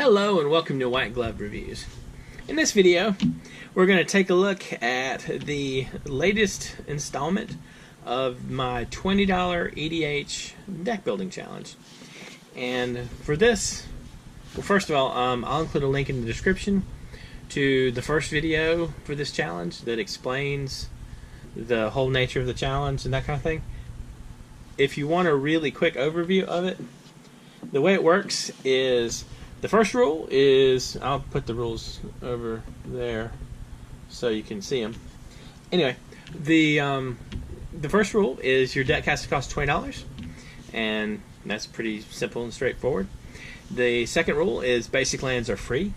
Hello and welcome to White Glove Reviews. In this video, we're going to take a look at the latest installment of my $20 EDH deck building challenge. And for this, well, first of all, I'll include a link in the description to the first video for this challenge that explains the whole nature of the challenge and that kind of thing. If you want a really quick overview of it, the way it works is the first rule is, I'll put the rules over there so you can see them. Anyway, the first rule is your deck has to cost $20, and that's pretty simple and straightforward. The second rule is basic lands are free.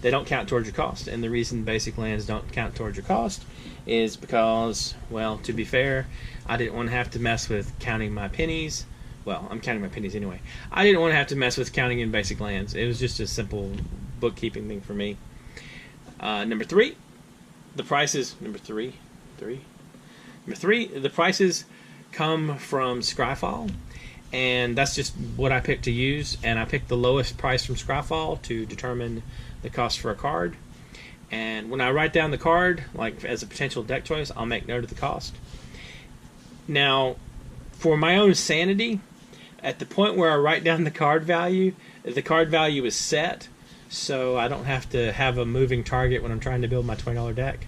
They don't count towards your cost, and the reason basic lands don't count towards your cost is because, well, to be fair, I didn't want to have to mess with counting my pennies. Well, I'm counting my pennies anyway. I didn't want to have to mess with counting in basic lands. It was just a simple bookkeeping thing for me. Number three, the prices. Number three, the prices come from Scryfall, and that's just what I picked to use. And I picked the lowest price from Scryfall to determine the cost for a card. And when I write down the card, like as a potential deck choice, I'll make note of the cost. Now, for my own sanity, at the point where I write down the card value is set, so I don't have to have a moving target when I'm trying to build my $20 deck.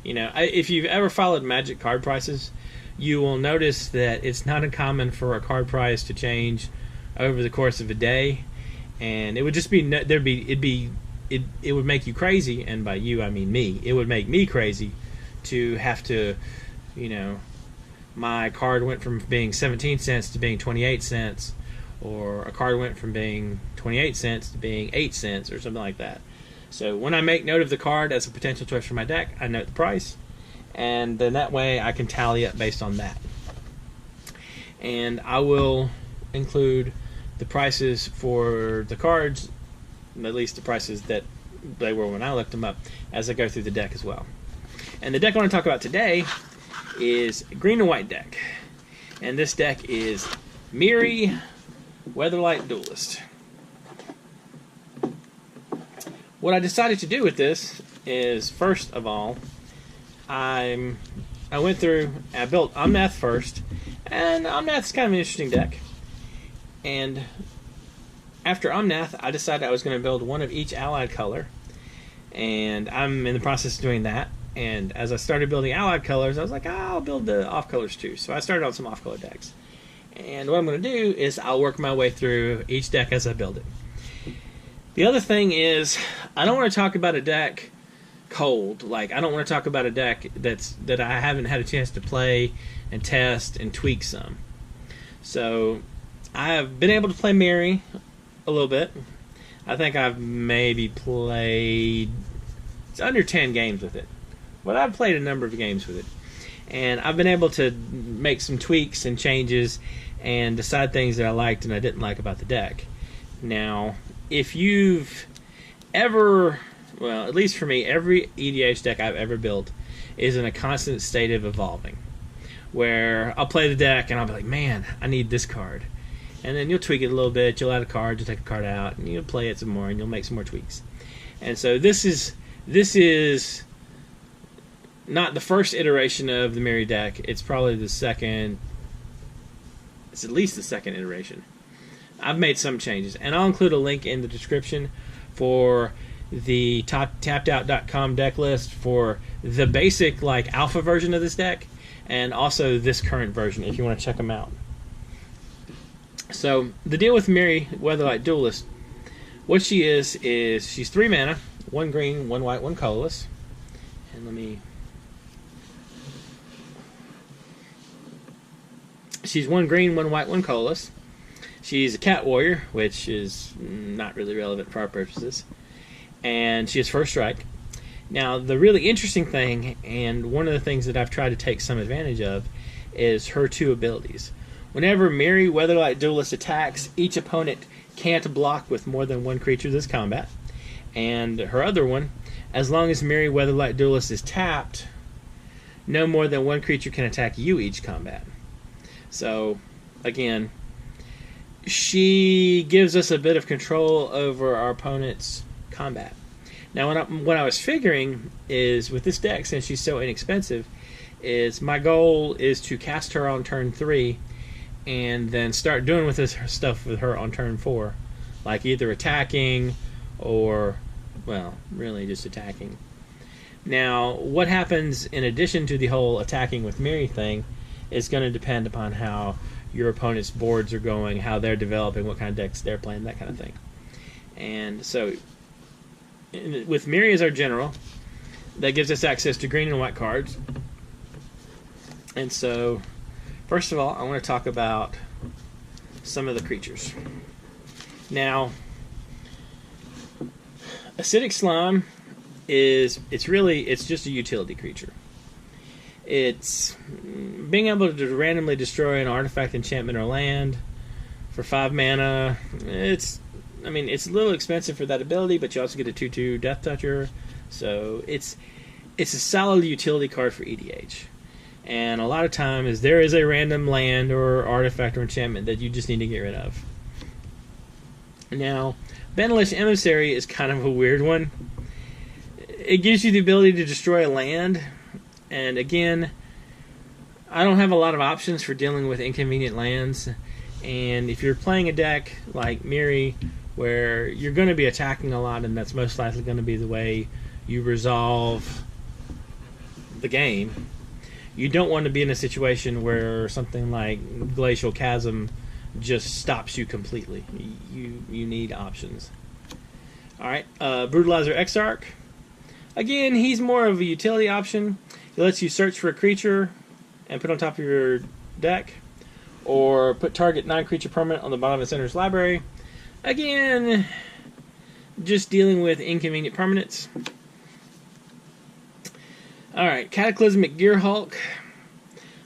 You know, if you've ever followed Magic card prices, you will notice that it's not uncommon for a card price to change over the course of a day, and it would just be it would make you crazy, and by you I mean me. It would make me crazy to have to, you know, my card went from being 17 cents to being 28 cents, or a card went from being 28 cents to being 8 cents, or something like that. So when I make note of the card as a potential choice for my deck, I note the price, and then that way I can tally it based on that. And I will include the prices for the cards, at least the prices that they were when I looked them up, as I go through the deck as well. And the deck I want to talk about today is a green and white deck, and this deck is Mirri Weatherlight Duelist. What I decided to do with this is, first of all, I went through, I built Omnath first, and Omnath's kind of an interesting deck. And after Omnath, I decided I was going to build one of each allied color, and I'm in the process of doing that. And as I started building allied colors, I was like, I'll build the off colors too. So I started on some off color decks. And what I'm going to do is I'll work my way through each deck as I build it. The other thing is, I don't want to talk about a deck cold. Like, I don't want to talk about a deck that I haven't had a chance to play and test and tweak some. So I have been able to play Mirri a little bit. I think I've maybe played under 10 games with it. But I've played a number of games with it, and I've been able to make some tweaks and changes and decide things that I liked and I didn't like about the deck. Now, if you've ever, well, at least for me, every EDH deck I've ever built is in a constant state of evolving, where I'll play the deck and I'll be like, man, I need this card. And then you'll tweak it a little bit, you'll add a card, you'll take a card out, and you'll play it some more, and you'll make some more tweaks. And so this is not the first iteration of the Mirri deck. It's probably the second. It's at least the second iteration. I've made some changes, and I'll include a link in the description for the tappedout.com deck list for the basic, like, alpha version of this deck, and also this current version if you want to check them out. So the deal with Mirri Weatherlight Duelist, what she is she's 3 mana, 1 green, 1 white, 1 colorless. And she's 1 green, 1 white, 1 colorless. She's a cat warrior, which is not really relevant for our purposes. And she has first strike. Now, the really interesting thing, and one of the things that I've tried to take some advantage of, is her 2 abilities. Whenever Mirri Weatherlight Duelist attacks, each opponent can't block with more than 1 creature this combat. And her other one, as long as Mirri Weatherlight Duelist is tapped, no more than 1 creature can attack you each combat. So, again, she gives us a bit of control over our opponent's combat. Now, what I was figuring is with this deck, since she's so inexpensive, is my goal is to cast her on turn 3 and then start doing with this stuff with her on turn 4. Like either attacking or, well, really just attacking. Now, what happens in addition to the whole attacking with Mirri thing is going to depend upon how your opponent's boards are going, how they're developing, what kind of decks they're playing, that kind of thing. And so, with Mirri as our general, that gives us access to green and white cards. And so, first of all, I want to talk about some of the creatures. Now, Acidic Slime it's just a utility creature. It's being able to randomly destroy an artifact, enchantment, or land for 5 mana. It's a little expensive for that ability, but you also get a 2/2 Death Toucher. So it's a solid utility card for EDH. And a lot of times there is a random land or artifact or enchantment that you just need to get rid of. Now, Bandulus Emissary is kind of a weird one. It gives you the ability to destroy a land, and again, I don't have a lot of options for dealing with inconvenient lands. And if you're playing a deck like Mirri, where you're going to be attacking a lot, and that's most likely going to be the way you resolve the game, you don't want to be in a situation where something like Glacial Chasm just stops you completely. You need options. Alright, Brutalizer Exarch. Again, he's more of a utility option. He lets you search for a creature and put on top of your deck, or put target non-creature permanent on the bottom of the center's library. Again, just dealing with inconvenient permanents. Alright, Cataclysmic Gearhulk.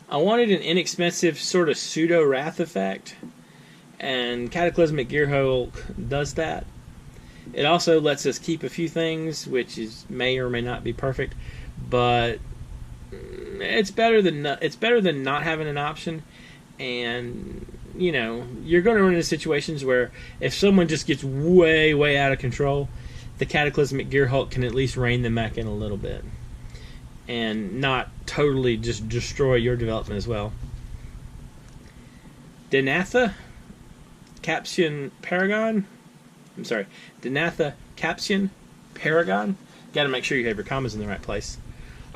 I wanted an inexpensive sort of pseudo-wrath effect, and Cataclysmic Gearhulk does that. It also lets us keep a few things, which may or may not be perfect, but it's better than not having an option. And you're going to run into situations where if someone just gets way out of control, the Cataclysmic Gearhulk can at least rein them back in a little bit, and not totally just destroy your development as well. Denatha Capsian Paragon. Denatha Capsian Paragon. Got to make sure you have your commas in the right place.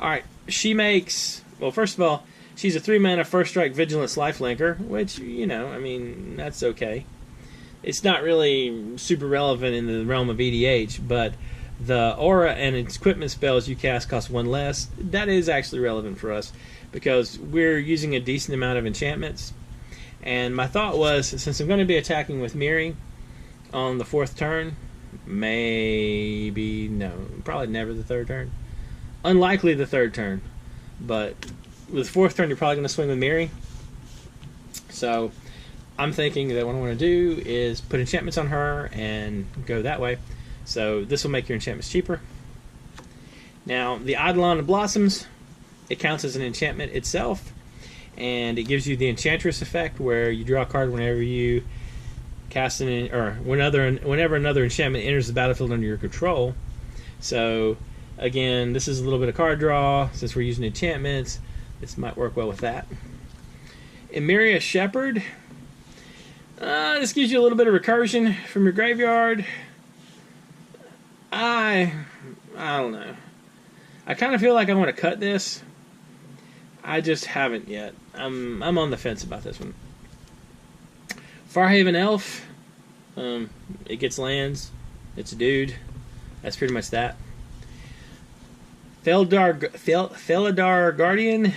Alright, she makes... Well, first of all, she's a 3-mana first strike Vigilance Lifelinker, which, that's okay. It's not really super relevant in the realm of EDH, but the aura and its equipment spells you cast cost 1 less. That is actually relevant for us, because we're using a decent amount of enchantments. And my thought was, since I'm going to be attacking with Mirri on the 4th turn, probably never the 3rd turn. Unlikely the 3rd turn, but with the 4th turn you're probably going to swing with Mirri. So I'm thinking that what I want to do is put enchantments on her and go that way. So this will make your enchantments cheaper. Now, the Eidolon of Blossoms, it counts as an enchantment itself, and it gives you the Enchantress effect, where you draw a card whenever you cast whenever another enchantment enters the battlefield under your control. So again, this is a little bit of card draw. Since we're using enchantments, this might work well with that. Emeria Shepherd. This gives you a little bit of recursion from your graveyard. I don't know. I kind of feel like I want to cut this. I just haven't yet. I'm on the fence about this one. Farhaven Elf. It gets lands. It's a dude. That's pretty much that. Felidar Guardian.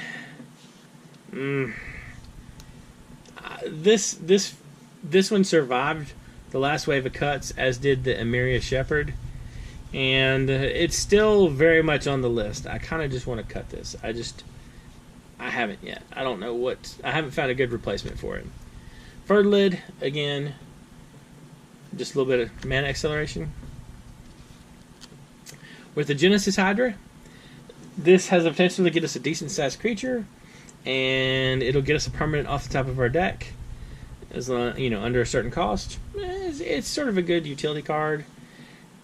This one survived the last wave of cuts, as did the Emeria Shepherd, and it's still very much on the list. I kind of just want to cut this. I haven't yet. I don't know I haven't found a good replacement for it. Ferdlid, again, just a little bit of mana acceleration. With the Genesis Hydra, this has the potential to get us a decent sized creature, and it'll get us a permanent off the top of our deck. as long, under a certain cost. It's sort of a good utility card.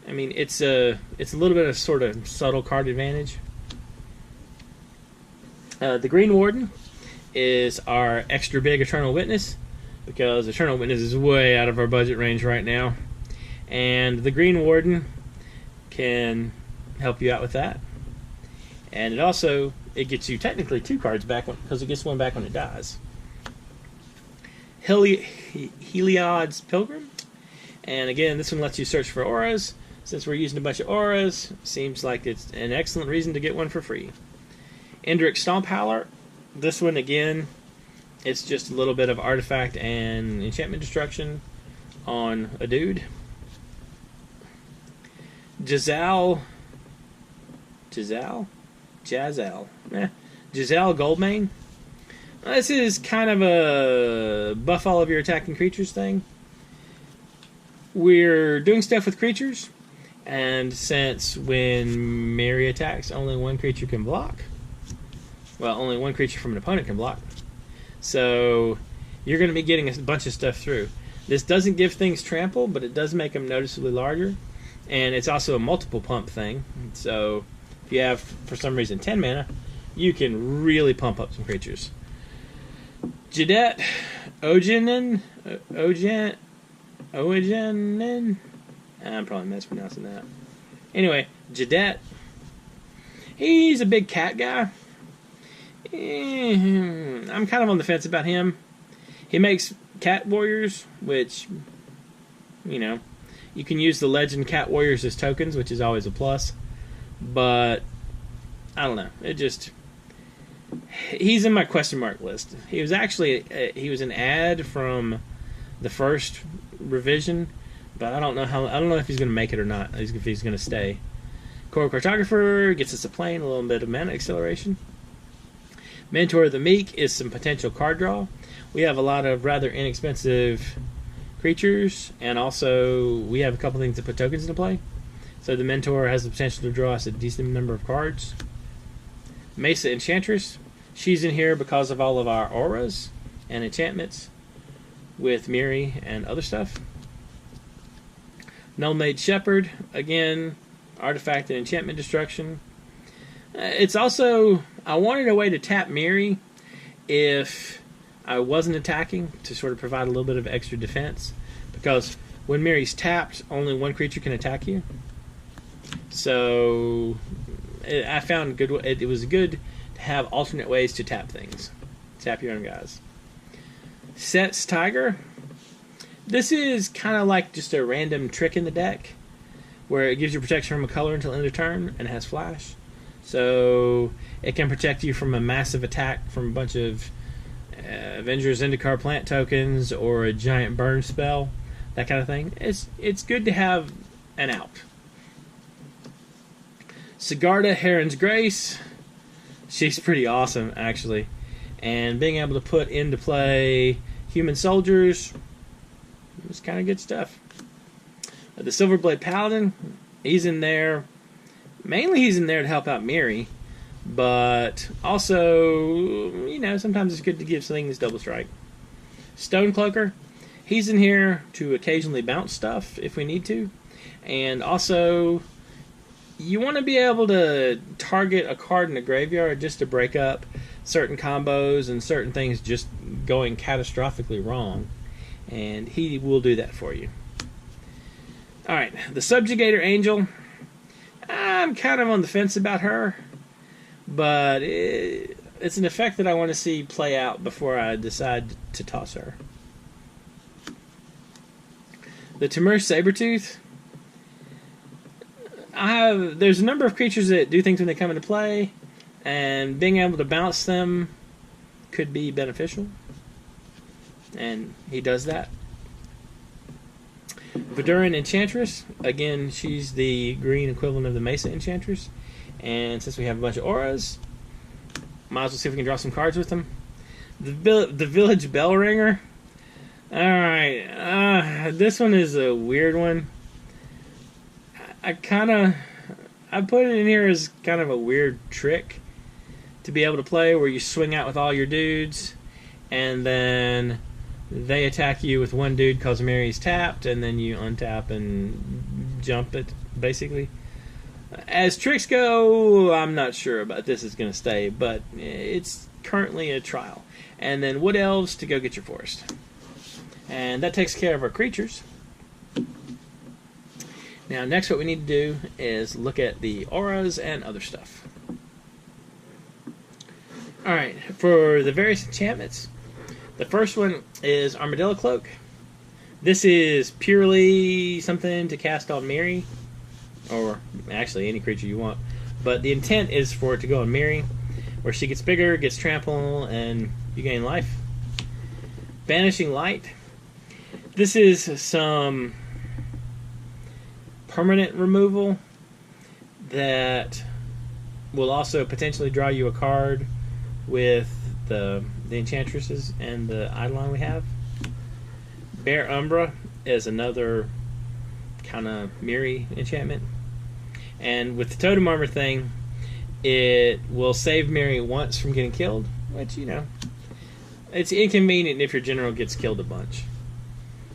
I mean, it's a little bit of sort of subtle card advantage. The Green Warden is our extra big Eternal Witness, because Eternal Witness is way out of our budget range right now. And the Green Warden can help you out with that. And it gets you technically 2 cards back, because it gets 1 back when it dies. Heliod's Pilgrim. And again, this one lets you search for auras. Since we're using a bunch of auras, seems like it's an excellent reason to get 1 for free. Indrik Stomphowler. This one, again, it's just a little bit of artifact and enchantment destruction on a dude. Giselle Goldmane. This is kind of a buff all of your attacking creatures thing. We're doing stuff with creatures, and since when Mirri attacks, only 1 creature can block. Well, only 1 creature from an opponent can block. So you're going to be getting a bunch of stuff through. This doesn't give things trample, but it does make them noticeably larger. And it's also a multiple pump thing. So if you have, for some reason, 10 mana, you can really pump up some creatures. Jadet Ogenen. I'm probably mispronouncing that. Anyway, Jadet. He's a big cat guy. I'm kind of on the fence about him. He makes cat warriors, which, you can use the legend cat warriors as tokens, which is always a plus. But I don't know. He's in my question mark list. He was an ad from the first revision, but I don't know if he's going to make it or not. If he's going to stay. Core Cartographer gets us a plane, a little bit of mana acceleration. Mentor of the Meek is some potential card draw. We have a lot of rather inexpensive creatures, and also we have a couple things to put tokens into play. So the Mentor has the potential to draw us a decent number of cards. Mesa Enchantress. She's in here because of all of our auras and enchantments with Mirri and other stuff. Null-Made Shepherd. Again, artifact and enchantment destruction. It's also, I wanted a way to tap Mirri if I wasn't attacking, to sort of provide a little bit of extra defense, because when Mirri's tapped, only 1 creature can attack you. So I found it was good to have alternate ways to tap things. Tap your own guys. Set's Tiger. This is kind of like just a random trick in the deck, where it gives you protection from a color until end of turn and has flash. So it can protect you from a massive attack from a bunch of Avengers Zendikar plant tokens or a giant burn spell, that kind of thing. It's good to have an out. Sigarda Heron's Grace. She's pretty awesome, actually. And being able to put into play human soldiers is kind of good stuff. The Silverblade Paladin, he's in there. Mainly he's in there to help out Mirri, but also, sometimes it's good to give things double strike. Stonecloaker, he's in here to occasionally bounce stuff if we need to. And also, you want to be able to target a card in the graveyard just to break up certain combos and certain things just going catastrophically wrong. And he will do that for you. Alright, the Subjugator Angel. I'm kind of on the fence about her, but it's an effect that I want to see play out before I decide to toss her. The Temur Sabertooth. There's a number of creatures that do things when they come into play, and being able to bounce them could be beneficial, and he does that. Verduran Enchantress. Again, she's the green equivalent of the Mesa Enchantress. And since we have a bunch of auras, might as well see if we can draw some cards with them. The Village Bellringer. Alright, this one is a weird one. I put it in here as kind of a weird trick to be able to play, where you swing out with all your dudes, and then They attack you with one dude because Mirri's tapped, and then you untap and jump it, basically. As tricks go, I'm not sure about this is going to stay, but it's currently a trial. And then Wood Elves to go get your forest. And that takes care of our creatures. Now, next what we need to do is look at the auras and other stuff. Alright, for the various enchantments, the first one is Armadillo Cloak. This is purely something to cast on Mirri, or actually any creature you want. But the intent is for it to go on Mirri, where she gets bigger, gets trample, and you gain life. Banishing Light. This is some permanent removal that will also potentially draw you a card with the enchantresses and the Eidolon we have. Bear Umbra is another kind of Mirri enchantment. And with the Totem Armor thing, it will save Mirri once from getting killed, which, you know, it's inconvenient if your general gets killed a bunch.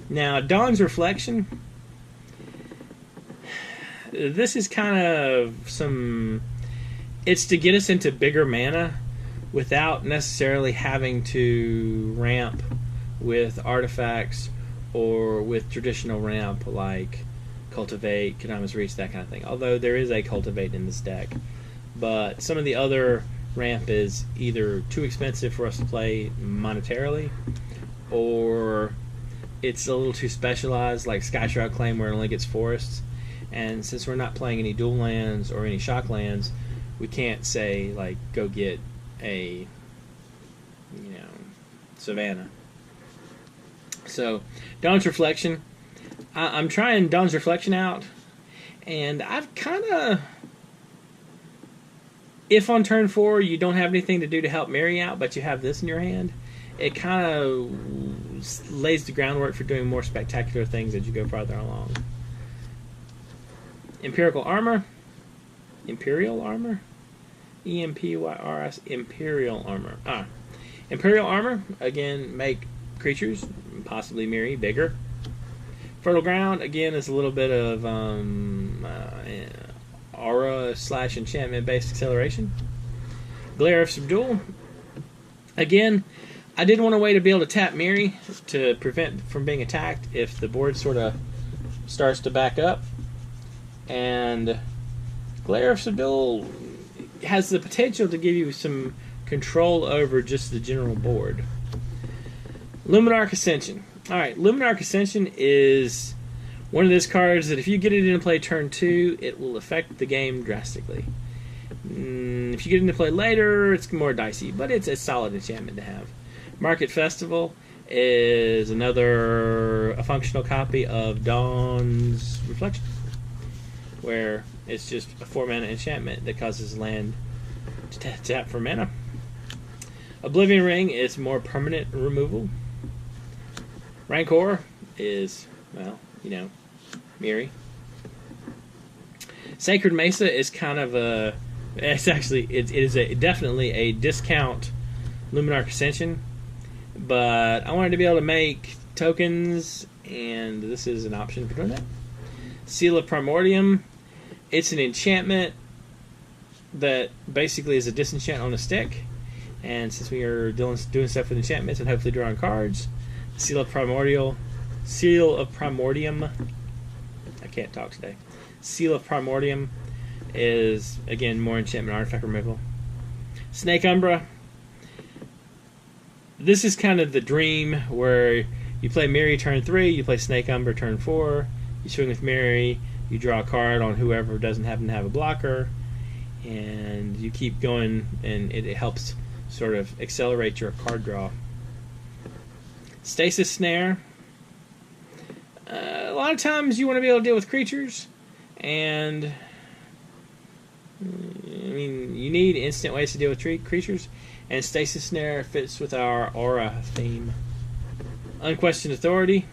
Now, Dawn's Reflection. This is kind of some... It's to get us into bigger mana without necessarily having to ramp with artifacts or with traditional ramp like Cultivate, Kadama's Reach, that kind of thing. Although there is a Cultivate in this deck. But some of the other ramp is either too expensive for us to play monetarily, or it's a little too specialized, like Skyshroud Claim, where it only gets forests. And since we're not playing any dual lands or any shock lands, we can't say, like, go get a, you know, Savannah. So, Dawn's Reflection. I'm trying Dawn's Reflection out, and I've kind of... If on turn 4 you don't have anything to do to help Mirri out, but you have this in your hand, it kind of lays the groundwork for doing more spectacular things as you go farther along. Imperial Armor. Imperial Armor? E-M-P-Y-R-S. Imperial Armor. Imperial Armor, again, make creatures, possibly Mirri, bigger. Fertile Ground, again, is a little bit of aura/enchantment-based acceleration. Glare of Subdual. Again, I did want a way to be able to tap Mirri to prevent from being attacked if the board sort of starts to back up. And Glare of Subdual has the potential to give you some control over just the general board. Lumenok Ascension. Alright, Lumenok Ascension is one of those cards that if you get it into play turn 2, it will affect the game drastically. If you get it into play later, it's more dicey, but it's a solid enchantment to have. Market Festival is a functional copy of Dawn's Reflection, where it's just a 4-mana enchantment that causes land to tap for mana. Oblivion Ring is more permanent removal. Rancor is, well, you know, Mirri. Sacred Mesa is kind of a... it is definitely a discount Lumenok Ascension, but I wanted to be able to make tokens, and this is an option for doing that. Seal of Primordium. It's an enchantment that basically is a disenchant on a stick, and since we are doing stuff with enchantments and hopefully drawing cards, Seal of Primordium. I can't talk today. Seal of Primordium is, again, more enchantment artifact removal. Snake Umbra. This is kind of the dream where you play Mirri turn 3, you play Snake Umbra turn 4, you swing with Mirri, you draw a card on whoever doesn't happen to have a blocker, and you keep going, and it helps sort of accelerate your card draw. Stasis Snare. A lot of times you want to be able to deal with creatures, and I mean, you need instant ways to deal with creatures, and Stasis Snare fits with our aura theme. Unquestioned Authority.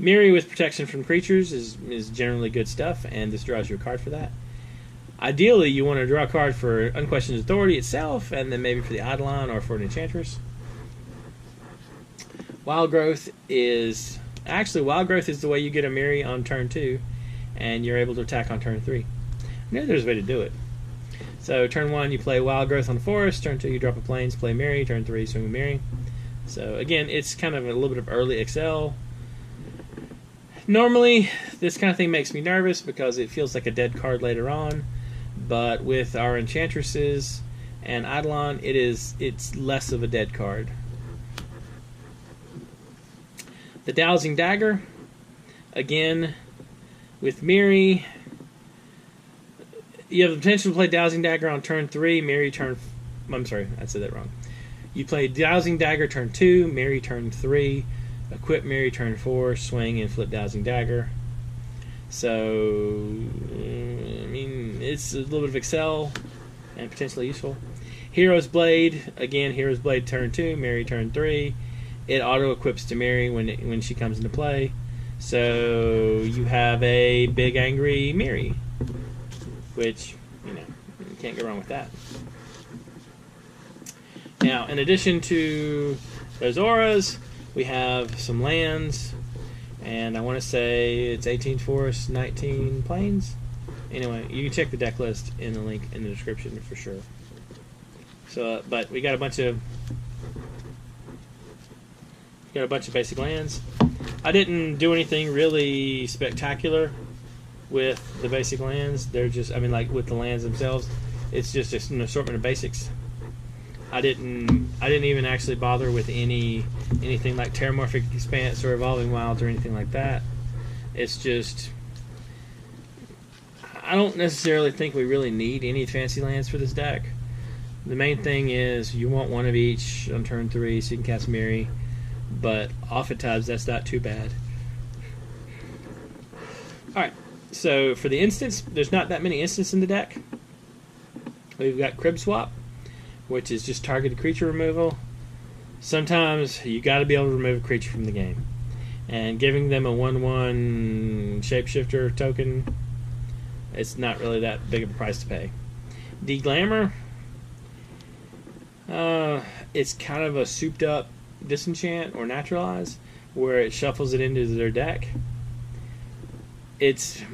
Mirri with protection from creatures is generally good stuff, and this draws you a card for that. Ideally, you want to draw a card for Unquestioned Authority itself, and then maybe for the Eidolon or for an Enchantress. Wild Growth is... Actually, Wild Growth is the way you get a Mirri on turn 2, and you're able to attack on turn 3. I knew there's a way to do it. So turn 1, you play Wild Growth on the forest. Turn 2, you drop a plains, play Mirri. Turn 3, swing a Mirri. So again, it's kind of a little bit of early Excel. Normally, this kind of thing makes me nervous because it feels like a dead card later on. But with our Enchantresses and Eidolon, it's less of a dead card. The Dowsing Dagger, again, with Mirri, you have the potential to play Dowsing Dagger on turn 3, Mirri turn... I'm sorry, I said that wrong. You play Dowsing Dagger turn 2, Mirri turn 3, equip Mirri turn 4, swing and flip Dowsing Dagger. So, I mean, it's a little bit of Excel and potentially useful. Hero's Blade, again, Hero's Blade turn 2, Mirri turn 3. It auto-equips to Mirri when she comes into play. So, you have a big angry Mirri, which, you know, you can't go wrong with that. Now, in addition to those auras, we have some lands, and I want to say it's 18 forests, 19 plains. Anyway, you can check the deck list in the link in the description for sure. So, but we got a bunch of basic lands. I didn't do anything really spectacular with the basic lands. They're just, I mean, like with the lands themselves, it's just an assortment of basics. I didn't even actually bother with anything like Terramorphic Expanse or Evolving Wilds or anything like that. It's just, I don't necessarily think we really need any fancy lands for this deck. The main thing is you want one of each on turn 3 so you can cast Mirri, but oftentimes that's not too bad. Alright, so for the instants, there's not that many instants in the deck. We've got Crib Swap, which is just targeted creature removal. Sometimes you got to be able to remove a creature from the game, and giving them a 1/1 shapeshifter token, it's not really that big of a price to pay. Deglamour, it's kind of a souped up disenchant or naturalize, where it shuffles it into their deck. It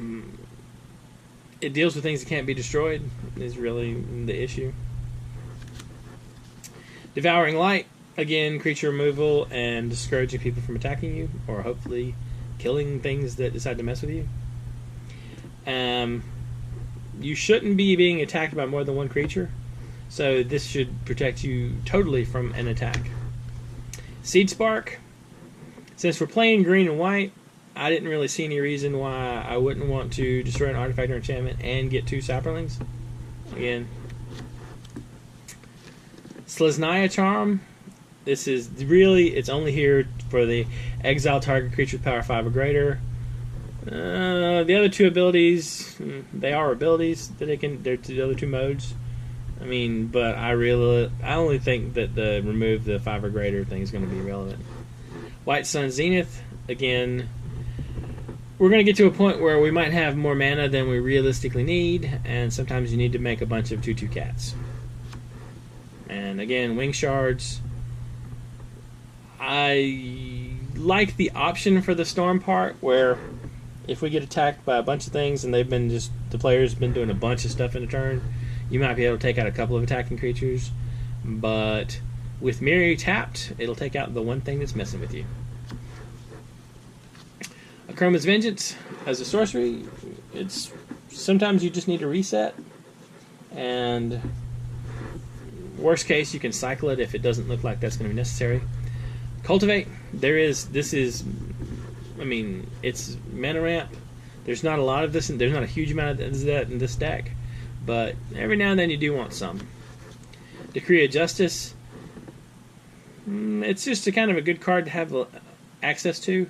deals with things that can't be destroyed, is really the issue. Devouring Light, again, creature removal and discouraging people from attacking you, or hopefully killing things that decide to mess with you. You shouldn't be being attacked by more than one creature, so this should protect you totally from an attack. Seed Spark, since we're playing green and white, I didn't really see any reason why I wouldn't want to destroy an artifact or enchantment and get 2 Saplings. Again, Sleznaya Charm, this is really, it's only here for the exile target creature with power 5 or greater. The other 2 abilities, they are abilities that they're the other 2 modes. I mean, but I only think that the remove the 5 or greater thing is going to be relevant. White Sun Zenith, again, we're going to get to a point where we might have more mana than we realistically need, and sometimes you need to make a bunch of 2/2 cats. And again, Wing Shards, I like the option for the Storm part, where if we get attacked by a bunch of things and the player's been doing a bunch of stuff in a turn, you might be able to take out a couple of attacking creatures, but with Mirri tapped, it'll take out the one thing that's messing with you. Chroma's Vengeance, as a sorcery, it's sometimes you just need to reset, and worst case you can cycle it if it doesn't look like that's going to be necessary. Cultivate, I mean, it's mana ramp. There's not a lot of this, and there's not a huge amount of that in this deck, but every now and then you do want some. Decree of Justice, it's just a kind of a good card to have access to.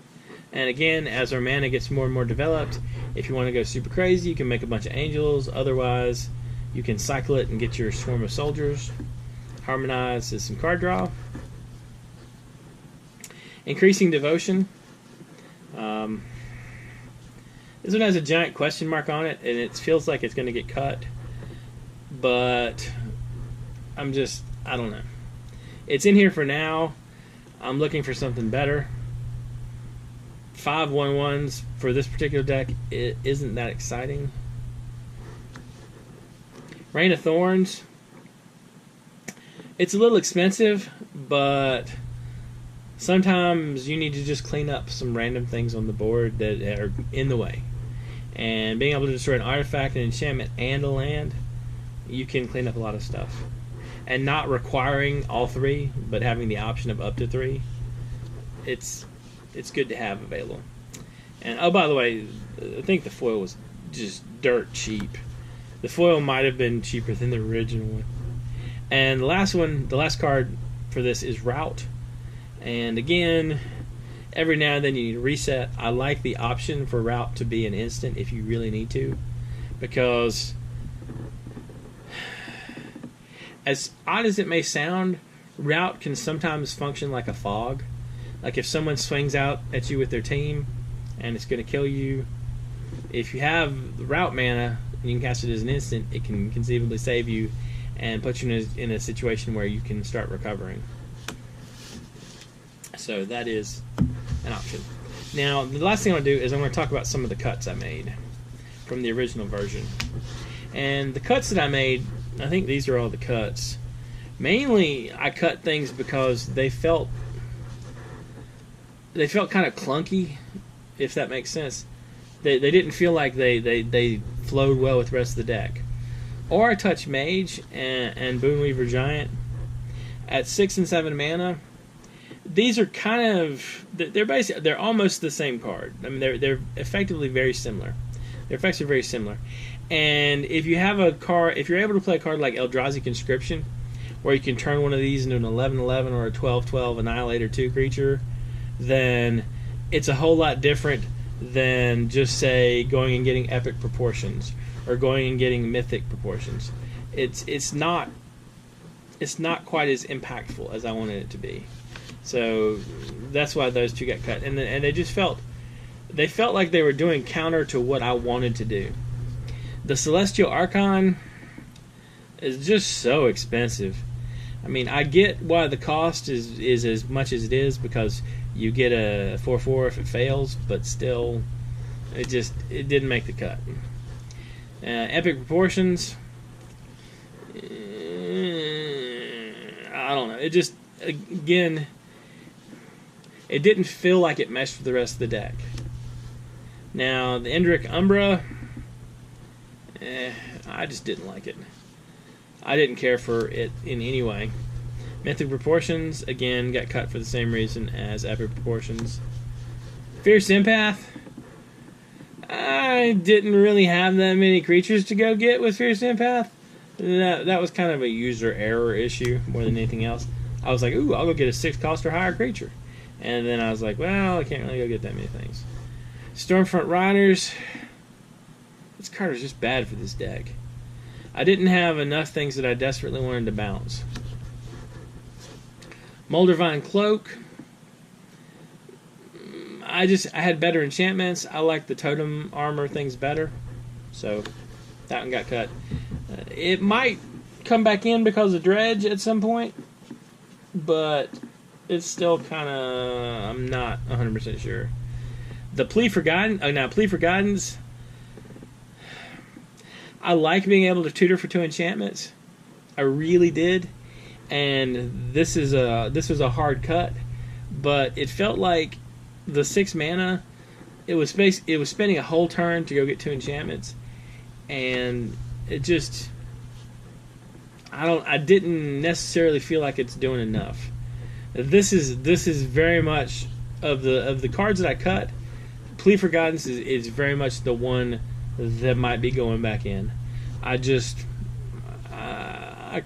And again, as our mana gets more and more developed, if you want to go super crazy, you can make a bunch of angels. Otherwise, you can cycle it and get your swarm of soldiers. Harmonize is some card draw. Increasing Devotion. This one has a giant question mark on it, and it feels like it's going to get cut. But I don't know. It's in here for now. I'm looking for something better. 5 1/1s for this particular deck, it isn't that exciting. Rain of Thorns. It's a little expensive, but sometimes you need to just clean up some random things on the board that are in the way. And being able to destroy an artifact, an enchantment, and a land, you can clean up a lot of stuff. And not requiring all 3, but having the option of up to 3, it's good to have available. And oh, by the way, I think the foil was just dirt cheap. The foil might have been cheaper than the original one. And the last card for this is Route. And again, every now and then you need to reset. I like the option for Route to be an instant if you really need to, because as odd as it may sound, Route can sometimes function like a fog. Like if someone swings out at you with their team and it's going to kill you, if you have the Route mana and you can cast it as an instant, it can conceivably save you and put you in a situation where you can start recovering. So that is an option. Now, the last thing I'm going to do is I'm going to talk about some of the cuts I made from the original version. And the cuts that I made, I think these are all the cuts. Mainly, I cut things because they felt kind of clunky, if that makes sense. They didn't feel like they flowed well with the rest of the deck. Or I touch Mage and Boonweaver Giant at 6 and 7 mana. These are kind of they're almost the same card. I mean they're effectively very similar. And if you have a card, if you're able to play a card like Eldrazi Conscription, where you can turn one of these into an 11/11 or a 12/12 Annihilator 2 creature, then it's a whole lot different than just say going and getting Epic Proportions or going and getting Mythic Proportions. It's not quite as impactful as I wanted it to be. So that's why those two got cut, and they just felt like they were doing counter to what I wanted to do. The Celestial Archon is just so expensive. I mean, I get why the cost is as much as it is, because you get a 4/4 if it fails, but still, it didn't make the cut. Epic Proportions, I don't know. It just, again, it didn't feel like it meshed with the rest of the deck. Now, the Endrick Umbra, I just didn't like it. I didn't care for it in any way. Mythic Proportions, again, got cut for the same reason as Epic Proportions. Fierce Empath, I didn't really have that many creatures to go get with Fierce Empath. That was kind of a user error issue more than anything else. I was like, ooh, I'll go get a 6 cost or higher creature. And then I was like, well, I can't really go get that many things. Stormfront Riders, this card was just bad for this deck. I didn't have enough things that I desperately wanted to bounce. Moldervine Cloak, I had better enchantments. I like the totem armor things better, so that one got cut. It might come back in because of Dredge at some point, but it's still kind of, I'm not 100% sure. The Plea for Guidance, I like being able to tutor for 2 enchantments. I really did, and this was a hard cut, but it felt like the 6 mana, it was spending a whole turn to go get 2 enchantments, and it just, I didn't necessarily feel like it's doing enough. This is very much of the cards that I cut. Plea for Guidance is very much the one that might be going back in. I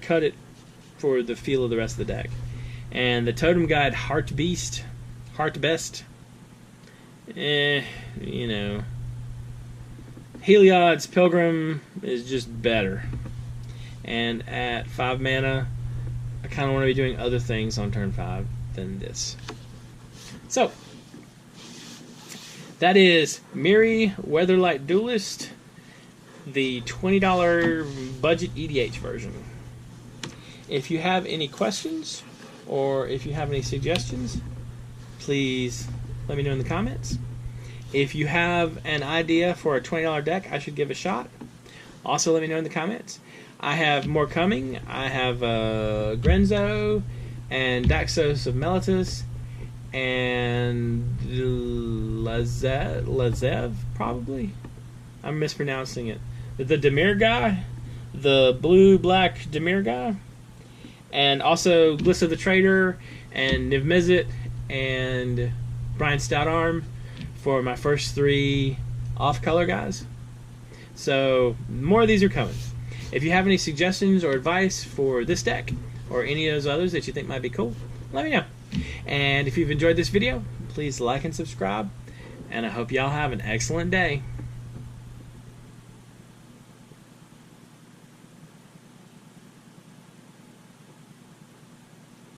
cut it for the feel of the rest of the deck. And the Totem Guide Heart Best, you know, Heliod's Pilgrim is just better. And at 5 mana, I kind of want to be doing other things on turn 5 than this. So, that is Mirri Weatherlight Duelist, the $20 budget EDH version. If you have any questions or if you have any suggestions, please let me know in the comments. If you have an idea for a $20 deck I should give a shot, also let me know in the comments. I have more coming. I have Grenzo and Daxos of Meletus and Lazev, probably. I'm mispronouncing it. The Dimir guy, the blue-black Dimir guy, and also Gliss of the Trader and Niv Mizzet and Brian Stoutarm for my first 3 off-color guys. So more of these are coming. If you have any suggestions or advice for this deck or any of those others that you think might be cool, let me know. And if you've enjoyed this video, please like and subscribe, and I hope y'all have an excellent day.